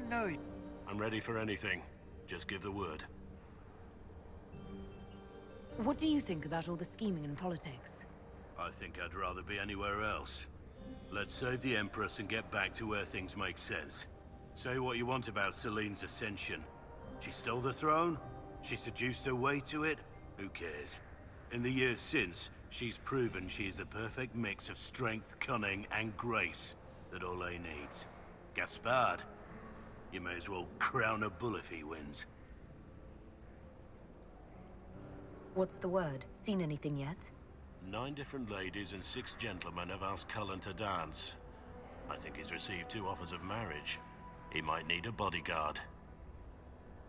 don't know you. I'm ready for anything. Just give the word. What do you think about all the scheming and politics? I think I'd rather be anywhere else. Let's save the Empress and get back to where things make sense. Say what you want about Celine's ascension. She stole the throne? She seduced her way to it? Who cares? In the years since, she's proven she is the perfect mix of strength, cunning, and grace that Orlais needs. Gaspard, you may as well crown a bull if he wins. What's the word? Seen anything yet? 9 different ladies and 6 gentlemen have asked Cullen to dance. I think he's received 2 offers of marriage. He might need a bodyguard.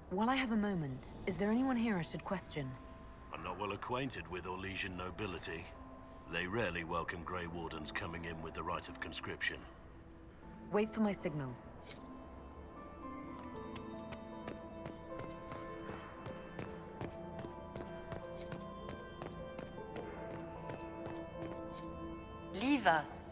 While I have a moment, is there anyone here I should question? I'm not well acquainted with Orlesian nobility. They rarely welcome Grey Wardens coming in with the right of conscription. Wait for my signal. Leave us.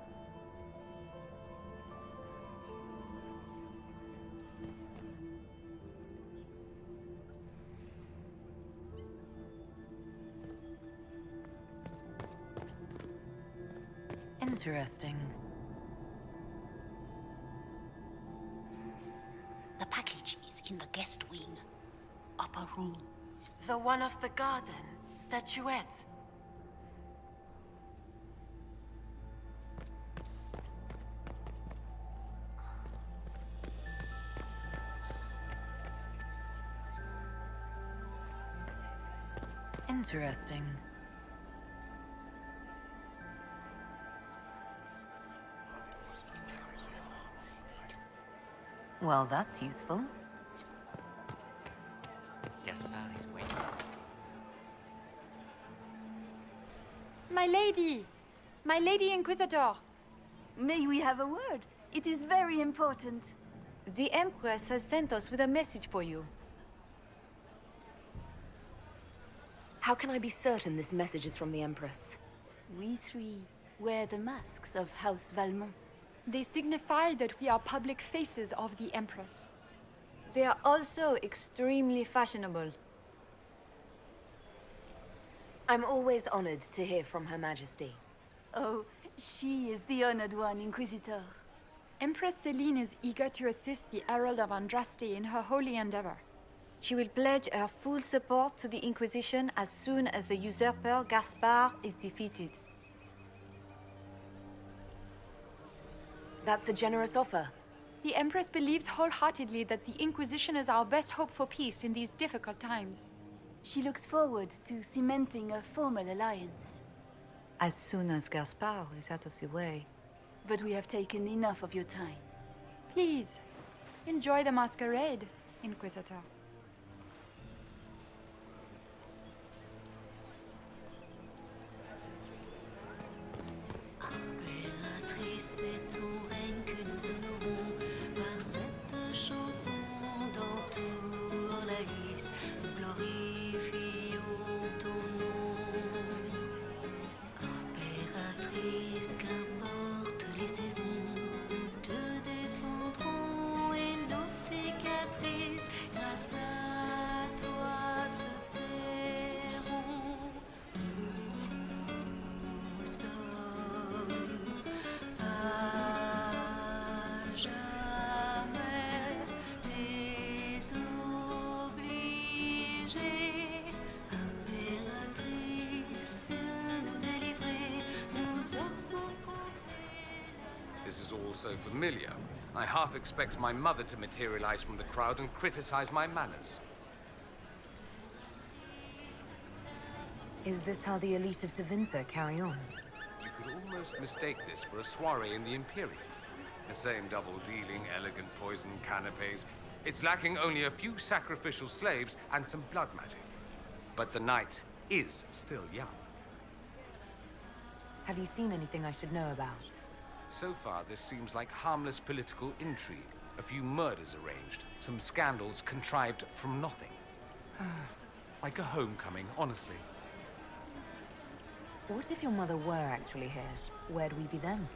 Interesting. The package is in the guest wing. Upper room. The one of the garden. Statuette. Interesting. Well, that's useful. Gaspard is waiting. My lady! My lady Inquisitor! May we have a word? It is very important. The Empress has sent us with a message for you. How can I be certain this message is from the Empress? We 3 wear the masks of House Valmont. They signify that we are public faces of the Empress. They are also extremely fashionable. I'm always honored to hear from Her Majesty. Oh, she is the honored one, Inquisitor. Empress Celine is eager to assist the Herald of Andraste in her holy endeavor. She will pledge her full support to the Inquisition as soon as the usurper Gaspard is defeated. That's a generous offer. The Empress believes wholeheartedly that the Inquisition is our best hope for peace in these difficult times. She looks forward to cementing a formal alliance. As soon as Gaspard is out of the way. But we have taken enough of your time. Please, enjoy the masquerade, Inquisitor. C'est ton règne que nous honorons par cette chanson dans tout Orlais. Nous glorifions ton nom. Impératrice, qu'importe les saisons, nous te défendrons et nos cicatrices, grâce à toi, se tairont. Nous sommes jamais désobligés. Impératrice, viens nous délivrer, nos heures sont comptées. This is all so familiar. I half expect my mother to materialize from the crowd and criticize my manners. Is this how the elite of Tevinter carry on? You could almost mistake this for a soiree in the Imperium. The same double-dealing, elegant poison canapes. It's lacking only a few sacrificial slaves and some blood magic. But the night is still young. Have you seen anything I should know about? So far, this seems like harmless political intrigue. A few murders arranged, some scandals contrived from nothing. Like a homecoming, honestly. What if your mother were actually here? Where'd we be then?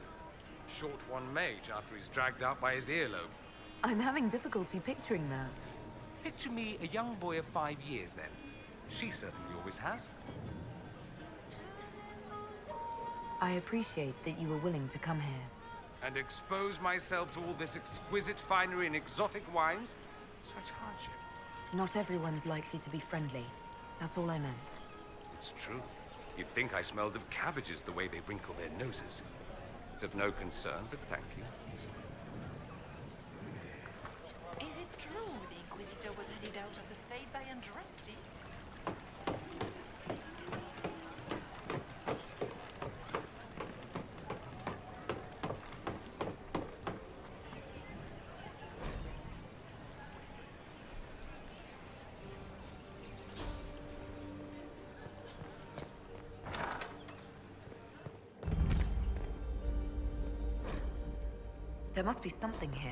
Short one mage after he's dragged out by his earlobe. I'm having difficulty picturing that. Picture me a young boy of 5 years, then. She certainly always has. I appreciate that you were willing to come here. And expose myself to all this exquisite finery and exotic wines? Such hardship. Not everyone's likely to be friendly. That's all I meant. It's true. You'd think I smelled of cabbages the way they wrinkle their noses. It's of no concern, but thank you. Is it true the Inquisitor was headed out of the Fade by Andraste? There must be something here.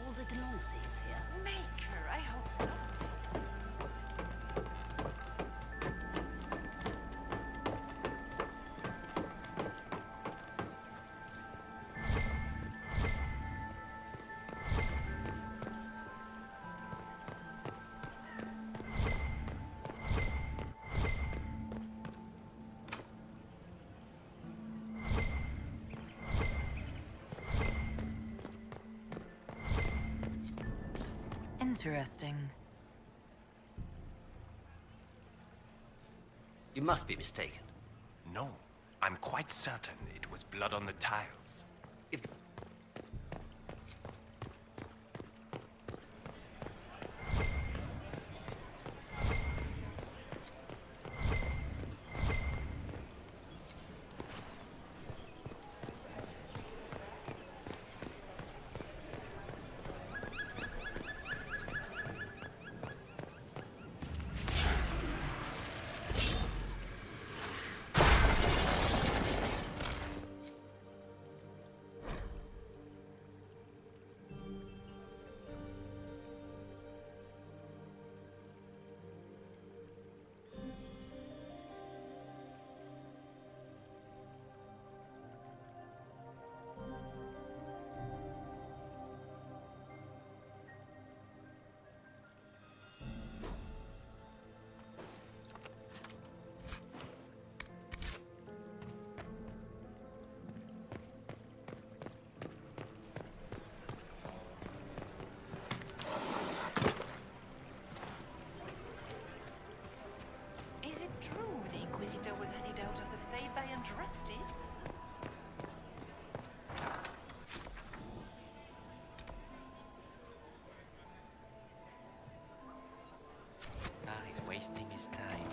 All the Delancey is here. Maker, I hope not. Interesting. You must be mistaken. No, I'm quite certain it was blood on the tiles. If Is it true the Inquisitor was headed out of the Fade by Andraste? he's wasting his time.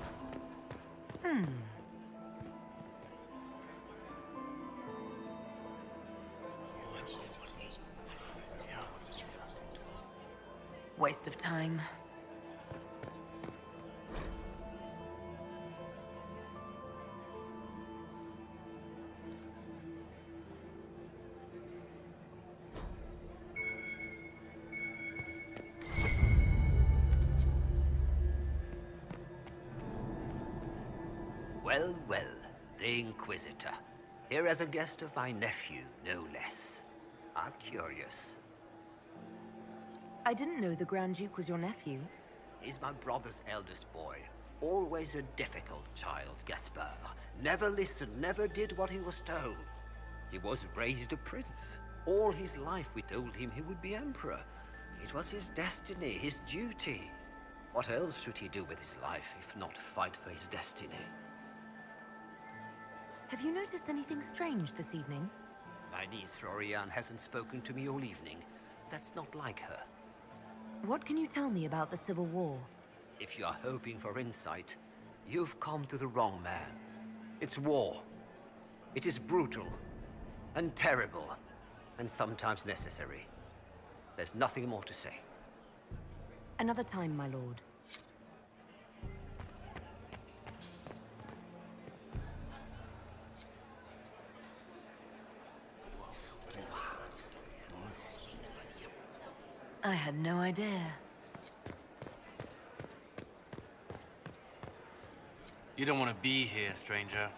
Waste of time. Well, well, the Inquisitor. Here as a guest of my nephew, no less. I'm curious. I didn't know the Grand Duke was your nephew. He's my brother's eldest boy. Always a difficult child, Gaspard. Never listened, never did what he was told. He was raised a prince. All his life we told him he would be emperor. It was his destiny, his duty. What else should he do with his life if not fight for his destiny? Have you noticed anything strange this evening? My niece Florian hasn't spoken to me all evening. That's not like her. What can you tell me about the Civil War? If you are hoping for insight, you've come to the wrong man. It's war. It is brutal, and terrible, and sometimes necessary. There's nothing more to say. Another time, my lord. I had no idea. You don't want to be here, stranger.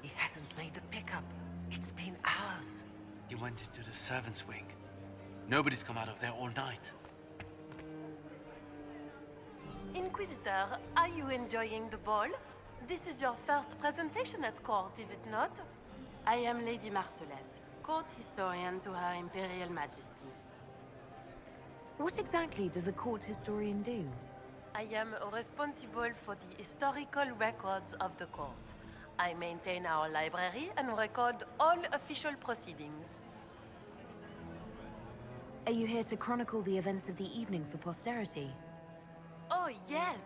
He hasn't made the pickup. It's been hours. You went into the servants' wing. Nobody's come out of there all night. Inquisitor, are you enjoying the ball? This is your first presentation at court, is it not? I am Lady Marcelette, court historian to Her Imperial Majesty. What exactly does a court historian do? I am responsible for the historical records of the court. I maintain our library and record all official proceedings. Are you here to chronicle the events of the evening for posterity? Oh yes,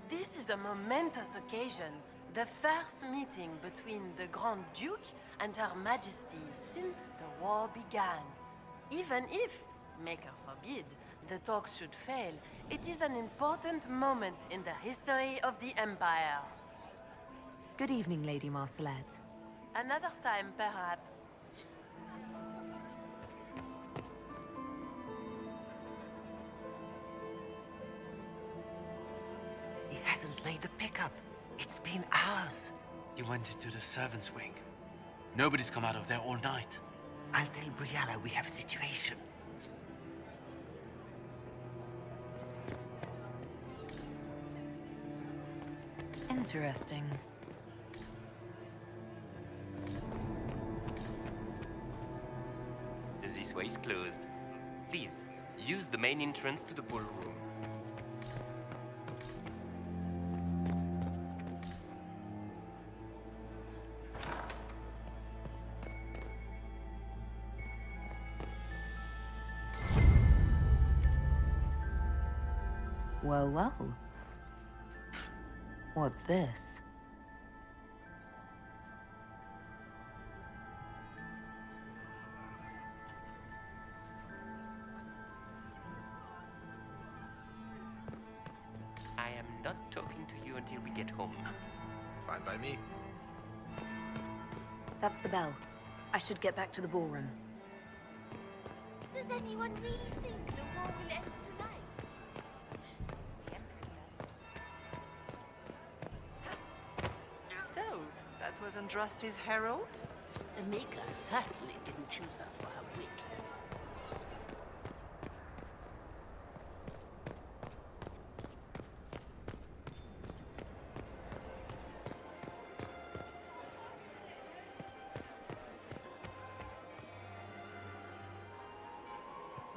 this is a momentous occasion. The first meeting between the Grand Duke and Her Majesty since the war began. Even if, Maker forbid, the talks should fail, it is an important moment in the history of the Empire. Good evening, Lady Marcelette. Another time, perhaps. He hasn't made the pickup. It's been hours. You went into the servants' wing. Nobody's come out of there all night. I'll tell Briala we have a situation. Interesting. This way is closed. Please, use the main entrance to the ballroom. Well, well. What's this? I am not talking to you until we get home. Fine by me. That's the bell. I should get back to the ballroom. Does anyone really think the war will end tonight? So, that was Andraste's herald? The Maker certainly didn't choose her for her wit.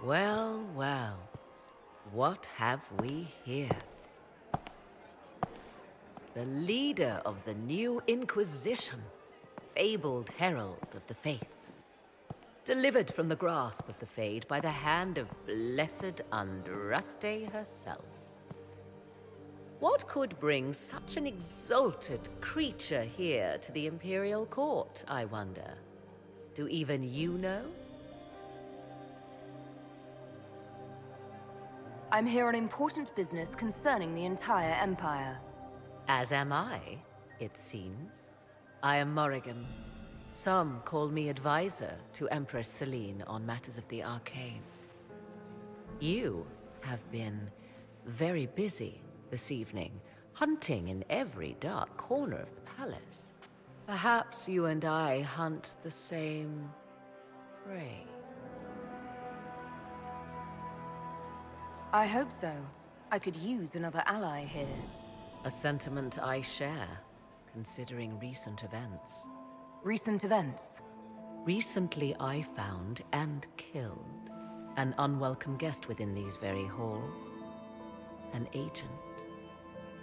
Well, well. What have we here? The leader of the new Inquisition, fabled herald of the faith. Delivered from the grasp of the Fade by the hand of blessed Andraste herself. What could bring such an exalted creature here to the Imperial Court, I wonder? Do even you know? I'm here on important business concerning the entire Empire. As am I, it seems. I am Morrigan. Some call me advisor to Empress Celine on matters of the arcane. You have been very busy this evening, hunting in every dark corner of the palace. Perhaps you and I hunt the same prey. I hope so. I could use another ally here. A sentiment I share, considering recent events. Recent events? Recently I found and killed an unwelcome guest within these very halls. An agent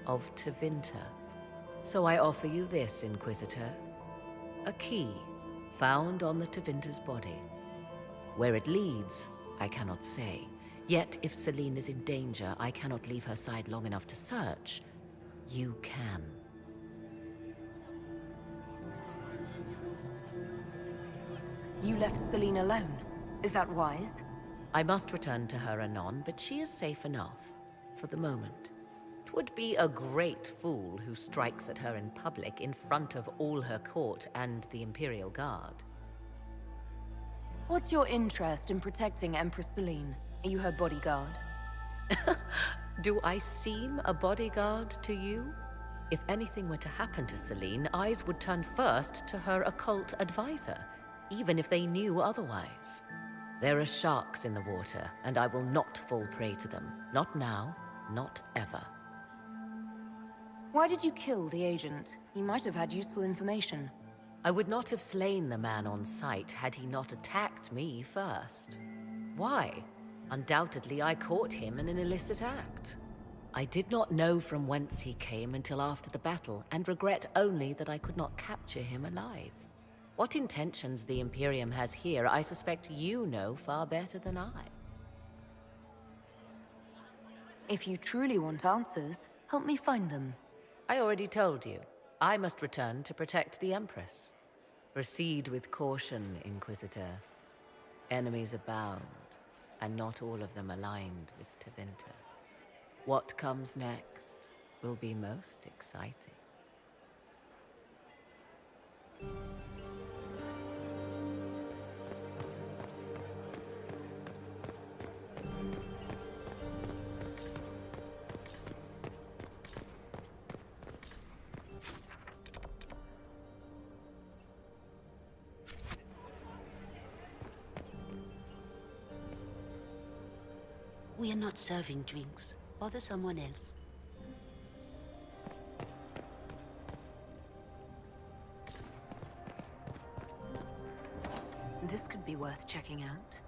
of Tevinter. So I offer you this, Inquisitor. A key found on the Tevinter's body. Where it leads, I cannot say. Yet, if Celine is in danger, I cannot leave her side long enough to search. You can. You left Celine alone. Is that wise? I must return to her anon, but she is safe enough, for the moment. 'Twould be a great fool who strikes at her in public in front of all her court and the Imperial Guard. What's your interest in protecting Empress Celine? Are you her bodyguard? Do I seem a bodyguard to you? If anything were to happen to Celine, eyes would turn first to her occult advisor, even if they knew otherwise. There are sharks in the water, and I will not fall prey to them. Not now, not ever. Why did you kill the agent? He might have had useful information. I would not have slain the man on sight had he not attacked me first. Why? Undoubtedly, I caught him in an illicit act. I did not know from whence he came until after the battle, and regret only that I could not capture him alive. What intentions the Imperium has here, I suspect you know far better than I. If you truly want answers, help me find them. I already told you. I must return to protect the Empress. Proceed with caution, Inquisitor. Enemies abound, and not all of them aligned with Tevinter. What comes next will be most exciting. We are not serving drinks. Bother someone else. This could be worth checking out.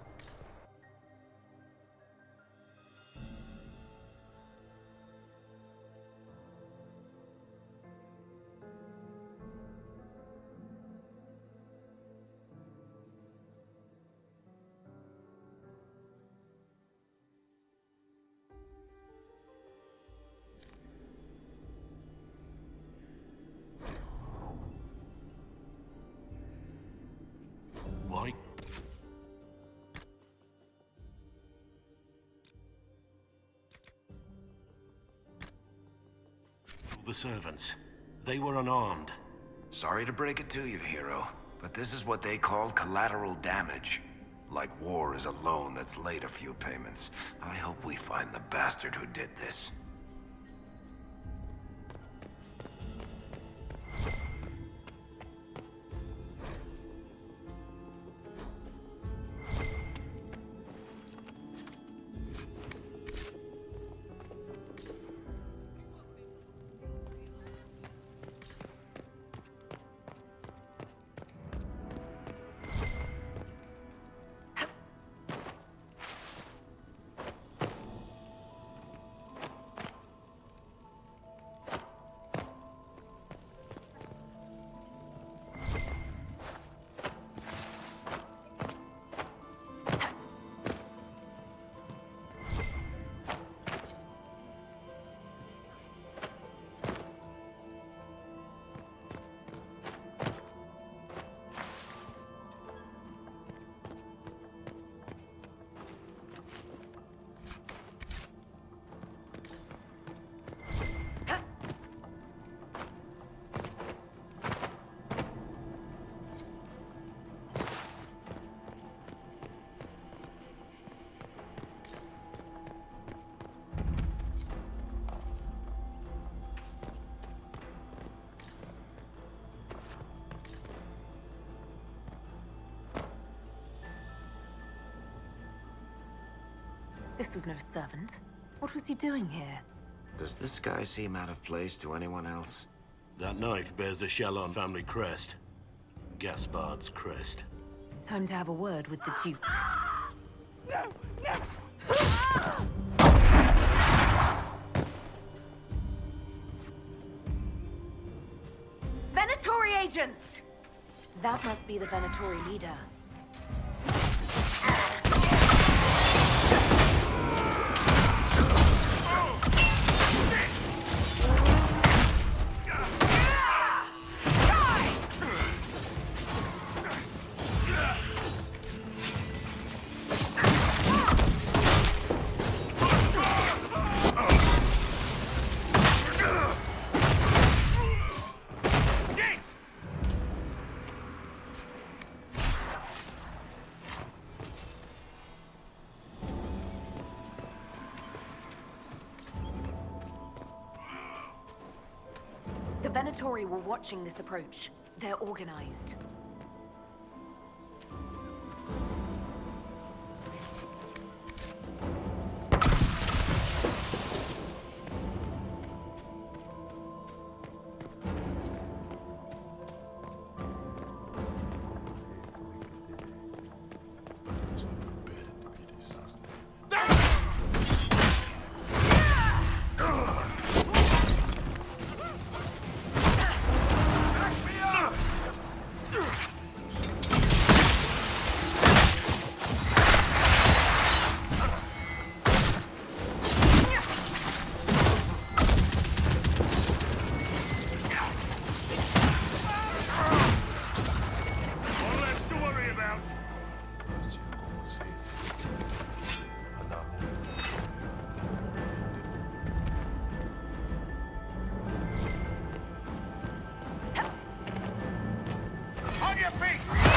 Why? The servants. They were unarmed. Sorry to break it to you, hero, but this is what they call collateral damage. Like war is a loan that's late a few payments. I hope we find the bastard who did this. This was no servant. What was he doing here? Does this guy seem out of place to anyone else? That knife bears a Shallon family crest. Gaspard's crest. Time to have a word with the Duke. No! No! Venatori agents! That must be the Venatori leader. The Venatori were watching this approach. They're organized. On your feet!